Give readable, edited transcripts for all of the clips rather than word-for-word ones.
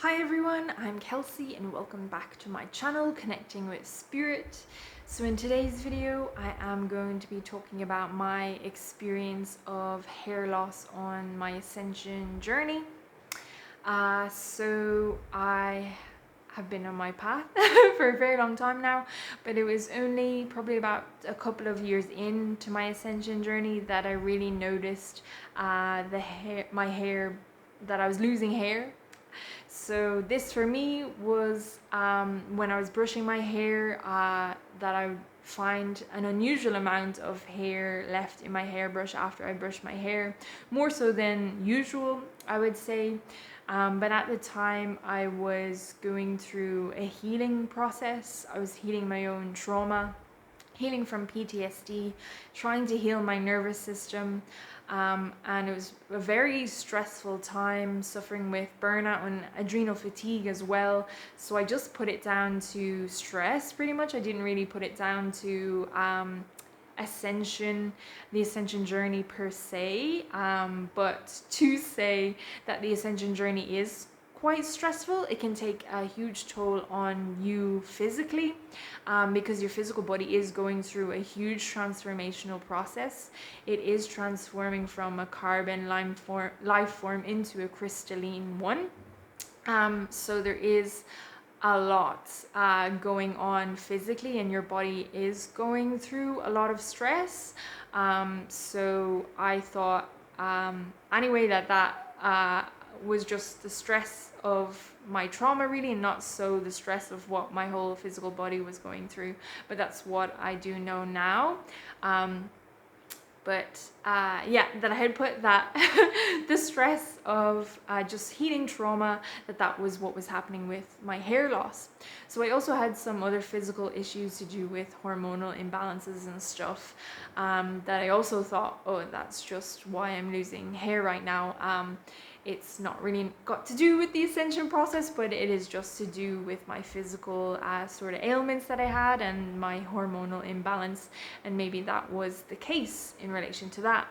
Hi everyone, I'm Kelsie and welcome back to my channel, Connecting with Spirit. So in today's video, I am going to be talking about my experience of hair loss on my Ascension journey. So I have been on my path for a very long time now, but it was only probably about a couple of years into my Ascension journey that I really noticed my hair, that I was losing hair. So this for me was when I was brushing my hair, that I would find an unusual amount of hair left in my hairbrush after I brushed my hair, more so than usual, I would say. But at the time I was going through a healing process. I was healing my own trauma, healing from PTSD, trying to heal my nervous system. And it was a very stressful time, suffering with burnout and adrenal fatigue as well. So I just put it down to stress pretty much. I didn't really put it down to Ascension, the Ascension journey per se, but to say that the Ascension journey is quite stressful. It can take a huge toll on you physically, because your physical body is going through a huge transformational process. It is transforming from a carbon life form into a crystalline one. So there is a lot going on physically, and your body is going through a lot of stress. So I thought anyway that was just the stress of my trauma really, and not so the stress of what my whole physical body was going through. But that's what I do know now. Yeah, that I had put that the stress of just healing trauma, that was what was happening with my hair loss. So I also had some other physical issues to do with hormonal imbalances and stuff, that I also thought, oh, that's just why I'm losing hair right now. It's not really got to do with the Ascension process, but it is just to do with my physical sort of ailments that I had and my hormonal imbalance, and maybe that was the case in relation to that.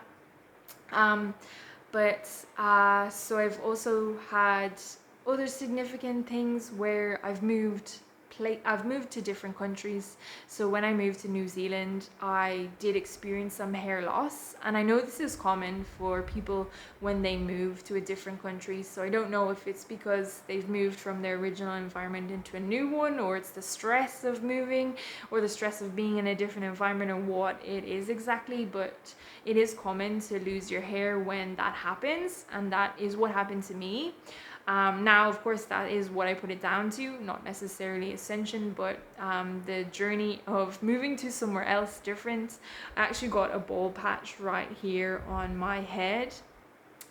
So I've also had other significant things where I've moved to different countries. So when I moved to New Zealand, I did experience some hair loss, and I know this is common for people when they move to a different country. So I don't know if it's because they've moved from their original environment into a new one, or it's the stress of moving, or the stress of being in a different environment, or what it is exactly, but it is common to lose your hair when that happens, and that is what happened to me. Now, of course, that is what I put it down to, not necessarily Ascension, but the journey of moving to somewhere else different. I actually got a bald patch right here on my head.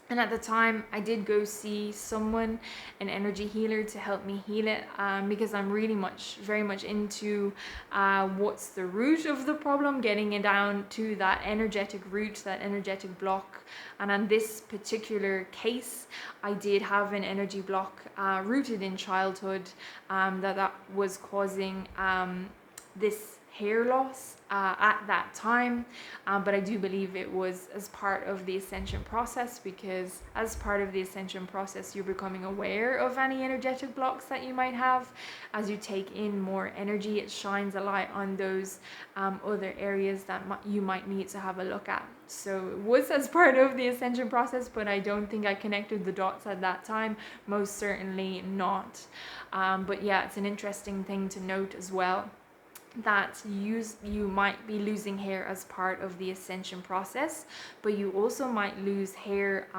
And at the time, I did go see someone, an energy healer, to help me heal it, because I'm very much into what's the root of the problem, getting it down to that energetic root, that energetic block. And on this particular case, I did have an energy block rooted in childhood, that was causing this hair loss at that time, but I do believe it was as part of the Ascension process, because as part of the Ascension process, you're becoming aware of any energetic blocks that you might have. As you take in more energy, it shines a light on those other areas that you might need to have a look at. So it was as part of the Ascension process, but I don't think I connected the dots at that time, most certainly not. But yeah, it's an interesting thing to note as well, that you might be losing hair as part of the Ascension process, but you also might lose hair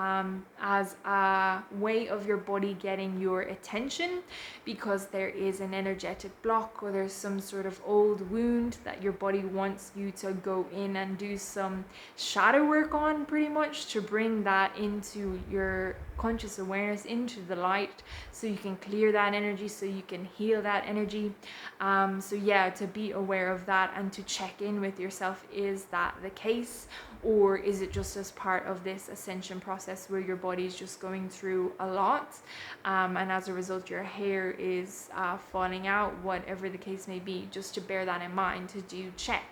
as a way of your body getting your attention, because there is an energetic block, or there's some sort of old wound that your body wants you to go in and do some shadow work on, pretty much, to bring that into your conscious awareness, into the light, so you can clear that energy, so you can heal that energy. So yeah, to be aware of that and to check in with yourself, is that the case, or is it just as part of this Ascension process where your body is just going through a lot, and as a result your hair is falling out, whatever the case may be, just to bear that in mind, to do check.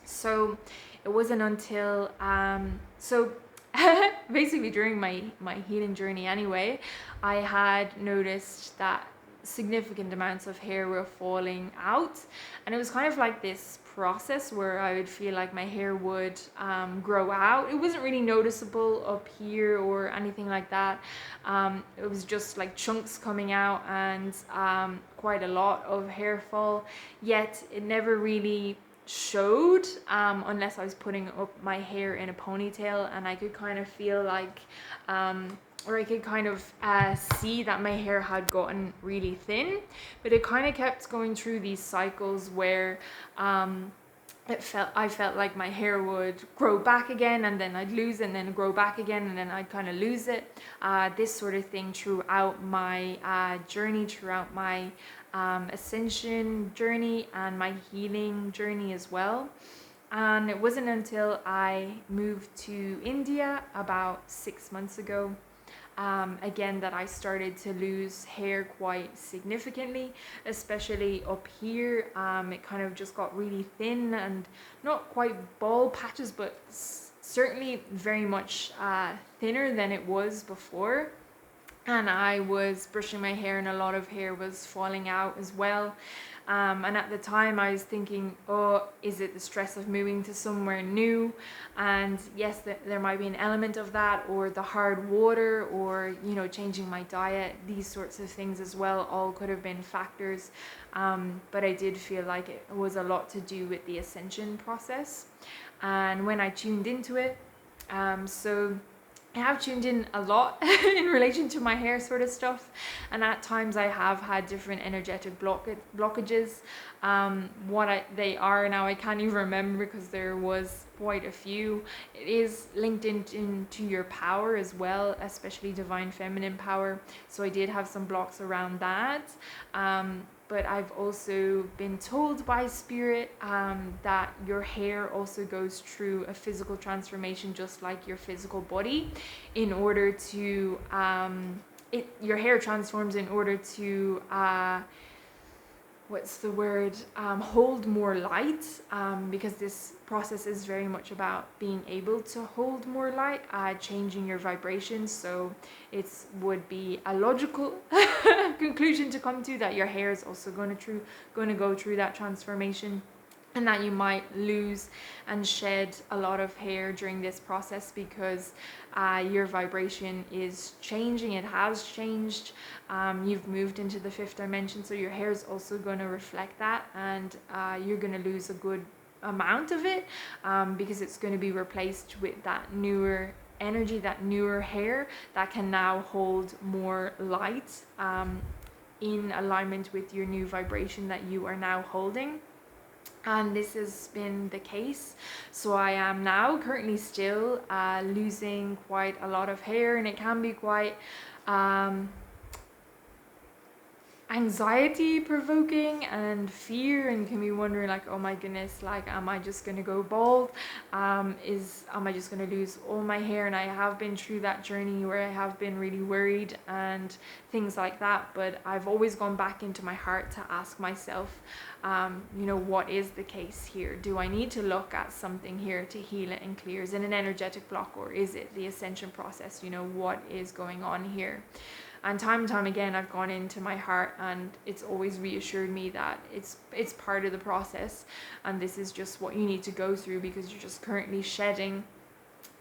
So it wasn't until basically during my healing journey anyway, I had noticed that significant amounts of hair were falling out, and it was kind of like this process where I would feel like my hair would grow out. It wasn't really noticeable up here or anything like that. It was just like chunks coming out and quite a lot of hair fall, yet it never really showed unless I was putting up my hair in a ponytail, and I could kind of feel like or I could kind of see that my hair had gotten really thin, but it kind of kept going through these cycles where I felt like my hair would grow back again, and then I'd lose it, and then grow back again, and then I'd kind of lose it. This sort of thing throughout my journey, throughout my ascension journey and my healing journey as well. And it wasn't until I moved to India about 6 months ago, again, that I started to lose hair quite significantly, especially up here. It kind of just got really thin and not quite bald patches, but certainly very much thinner than it was before. And I was brushing my hair and a lot of hair was falling out as well. And at the time I was thinking, oh, is it the stress of moving to somewhere new? And yes, there might be an element of that, or the hard water, or, you know, changing my diet. These sorts of things as well all could have been factors. But I did feel like it was a lot to do with the ascension process. And when I tuned into it, so I have tuned in a lot in relation to my hair sort of stuff, and at times I have had different energetic blockages. They are now, I can't even remember because there was quite a few. It is linked into your power as well, especially divine feminine power. So I did have some blocks around that. But I've also been told by spirit that your hair also goes through a physical transformation, just like your physical body, in order to your hair transforms in order to hold more light, because this process is very much about being able to hold more light, changing your vibrations. So it would be a logical conclusion to come to that your hair is also going to go through that transformation, and that you might lose and shed a lot of hair during this process because your vibration is changing. It has changed. You've moved into the fifth dimension, so your hair is also going to reflect that, and you're going to lose a good amount of it because it's going to be replaced with that newer energy, that newer hair that can now hold more light in alignment with your new vibration that you are now holding. And this has been the case. So I am now currently still losing quite a lot of hair, and it can be quite anxiety provoking and fear, and you can be wondering like, oh my goodness, like, am I just gonna go bald? Am I just gonna lose all my hair? And I have been through that journey where I have been really worried and things like that, but I've always gone back into my heart to ask myself, what is the case here? Do I need to look at something here to heal it and clear? Is it an energetic block, or is it the ascension process? What is going on here? And time again, I've gone into my heart, and it's always reassured me that it's part of the process, and this is just what you need to go through because you're just currently shedding.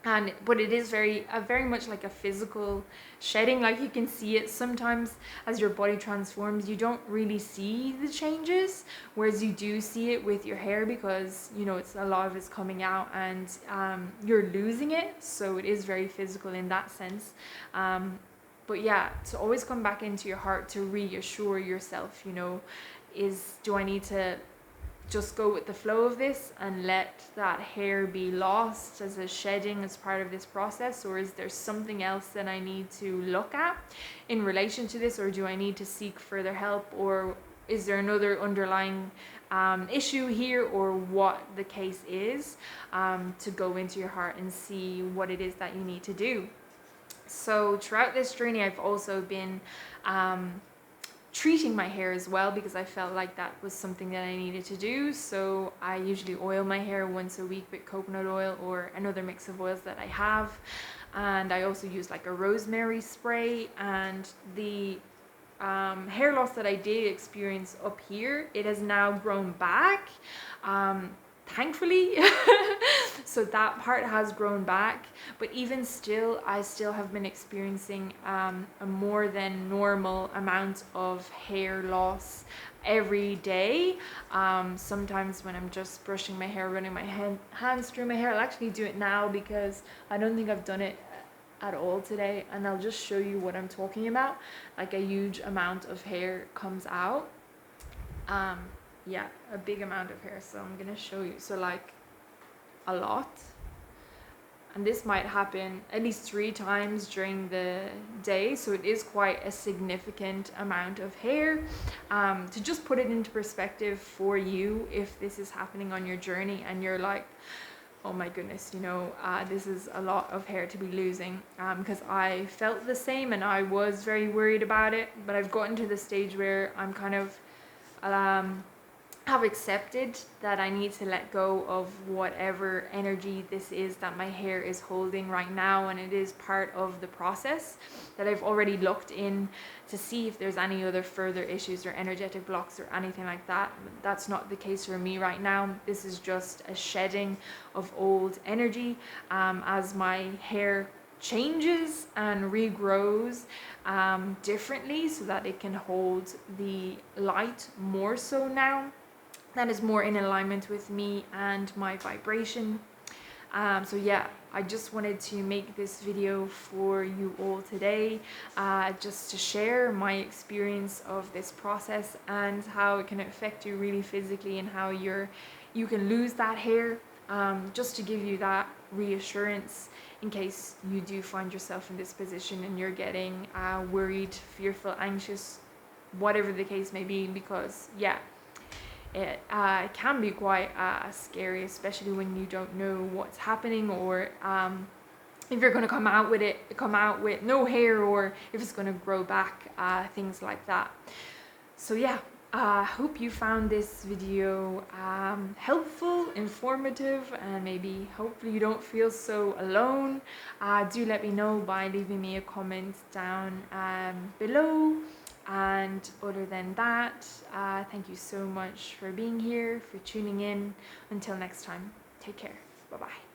But it is very much like a physical shedding. Like, you can see it sometimes as your body transforms. You don't really see the changes, whereas you do see it with your hair because it's a lot of it's coming out, and you're losing it. So it is very physical in that sense. But yeah, to always come back into your heart to reassure yourself, do I need to just go with the flow of this and let that hair be lost as a shedding as part of this process, or is there something else that I need to look at in relation to this, or do I need to seek further help, or is there another underlying issue here, or what the case is, to go into your heart and see what it is that you need to do. So throughout this journey, I've also been treating my hair as well, because I felt like that was something that I needed to do. So I usually oil my hair once a week with coconut oil or another mix of oils that I have. and I also use like a rosemary spray. And the hair loss that I did experience up here, it has now grown back, thankfully. So that part has grown back, but even still, I still have been experiencing a more than normal amount of hair loss every day. Sometimes when I'm just brushing my hair, running my hands through my hair, I'll actually do it now because I don't think I've done it at all today, and I'll just show you what I'm talking about. Like a huge amount of hair comes out. Yeah, a big amount of hair. So I'm gonna show you. So like a lot, and this might happen at least 3 times during the day, so it is quite a significant amount of hair. To just put it into perspective for you, if this is happening on your journey and you're like, oh my goodness, you know, this is a lot of hair to be losing, because I felt the same and I was very worried about it, but I've gotten to the stage where I'm kind of have accepted that I need to let go of whatever energy this is that my hair is holding right now, and it is part of the process. That I've already looked in to see if there's any other further issues or energetic blocks or anything like that. That's not the case for me right now. This is just a shedding of old energy as my hair changes and regrows differently, so that it can hold the light more so now. That is more in alignment with me and my vibration. So yeah, I just wanted to make this video for you all today, just to share my experience of this process and how it can affect you really physically, and how you can lose that hair, just to give you that reassurance in case you do find yourself in this position and you're getting worried, fearful, anxious, whatever the case may be, because yeah, it can be quite scary, especially when you don't know what's happening, or if you're going to come out with no hair, or if it's going to grow back, things like that. So yeah, hope you found this video helpful, informative, and maybe hopefully you don't feel so alone. Do let me know by leaving me a comment down below. And other than that, thank you so much for being here, for tuning in. Until next time, take care. Bye bye.